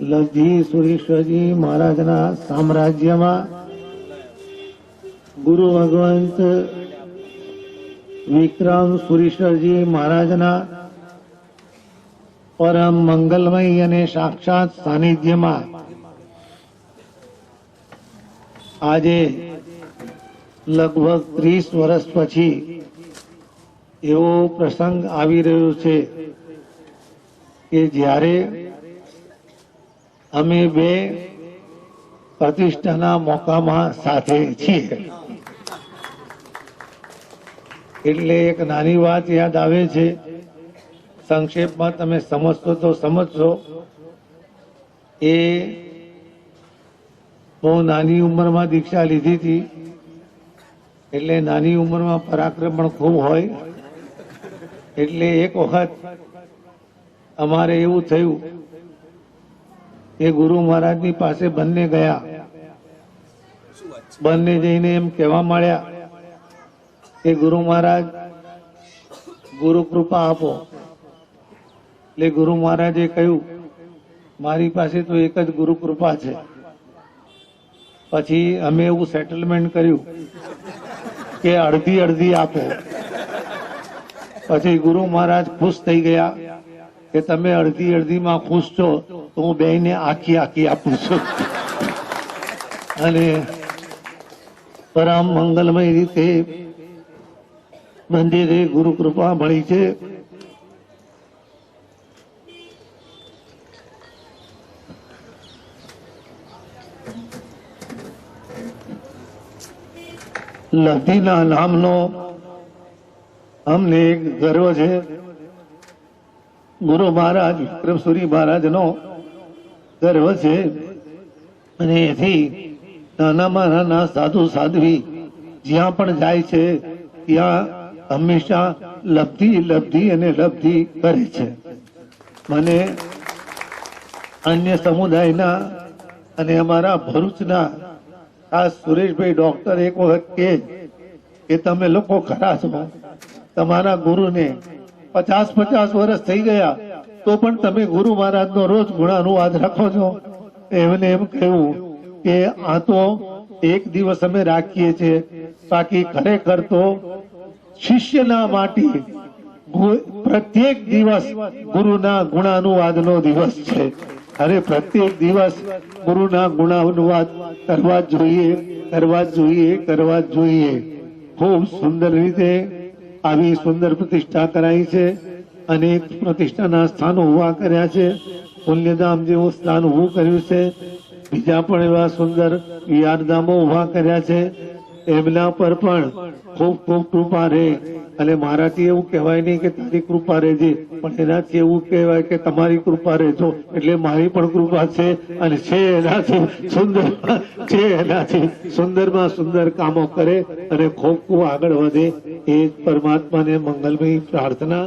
લવજી સુરેશ્વરજી મહારાજના સામ્રાજ્યમાં ગુરુ ભગવંત વિક્રમ સુરેશ્વરજી મહારાજના પરમ મંગલમય અને સાક્ષાત સાનિધ્યમાં આજે લગભગ 30 વર્ષ પછી એવો પ્રસંગ આવી રહ્યો છે કે જ્યારે અમે બે પ્રતિષ્ઠાના મોકામાં સાથે છીએ. એટલે એક નાની વાત યાદ આવે છે, સંક્ષેપમાં તમે સમજશો તો સમજશો. એ બહુ નાની ઉંમરમાં દીક્ષા લીધી હતી, એટલે નાની ઉંમરમાં પરાક્રમ પણ ખૂબ હોય. એટલે એક વખત અમારે એવું થયું કે ગુરુ મહારાજની પાસે બંને ગયા. બંને જઈને એમ કહેવા માંડ્યા કે ગુરુ મહારાજ ગુરુ કૃપા આપો. એટલે ગુરુ મહારાજે કહ્યું મારી પાસે તો એક જ ગુરુ કૃપા છે. પછી અમે એવું સેટલમેન્ટ કર્યું કે અડધી અડધી આપો. પછી ગુરુ મહારાજ ખુશ થઈ ગયા કે તમે અડધી અડધીમાં ખુશ છો તો હું બેયને આખી આખી આપું છું. અને પરમ મંગલમય રીતે મંદિરે ગુરુ કૃપા મળી છે. લધીના નામનો અમને એક ગર્વ છે. ગુરુ મહારાજ વિક્રમસુરી મહારાજનો ગર્વ છે. અને એથી નાનામાં નાના સાધુ સાધ્વી જ્યાં પણ જાય છે ત્યાં હંમેશા લબ્ધિ લબ્ધિ અને લબ્ધિ કરે છે. મને અન્ય સમુદાયના અને અમારા ભરૂચના ખાસ સુરેશભાઈ ડોક્ટર એક વખત કહે કે તમે લોકો ખરા છો, તમારા ગુરુને 50 વર્ષ થઈ ગયા તો પણ તમે ગુરુ મહારાજનો રોજ ગુણાનુવાદ રાખો છો. એમને એમ કહ્યું કે આ તો એક દિવસ અમે રાખીએ છીએ, બાકી ખરેખર તો શિષ્યના માટે પ્રત્યેક દિવસ ગુરુના ગુણાનુવાદનો દિવસ છે. અરે પ્રત્યેક દિવસ ગુરુના ગુણાનુવાદ કરવા જોઈએ, કરવા જોઈએ, કરવા જોઈએ. ખૂબ સુંદર રીતે આવી સુંદર પ્રતિષ્ઠા કરાઈ છે. અનેક પ્રતિષ્ઠાના સ્થાનો ઉભા કર્યા છે. પુણ્યધામ જેવું સ્થાન ઉભું કર્યું છે. બીજા પણ એવા સુંદર વિહારધામો ઉભા કર્યા છે. એમના પર પણ ખૂબ ખૂબ કૃપા રહે. અને મારાથી એવું કહેવાય નહીં કે તારી કૃપા રહેજે, પણ એનાથી એવું કહેવાય કે તમારી કૃપા રહેજો. એટલે મારી પણ કૃપા છે અને છે એનાથી સુંદર છે, એનાથી સુંદરમાં સુંદર કામો કરે અને ખૂબ ખૂબ આગળ વધે. એ પરમાત્માને મંગલમય પ્રાર્થના.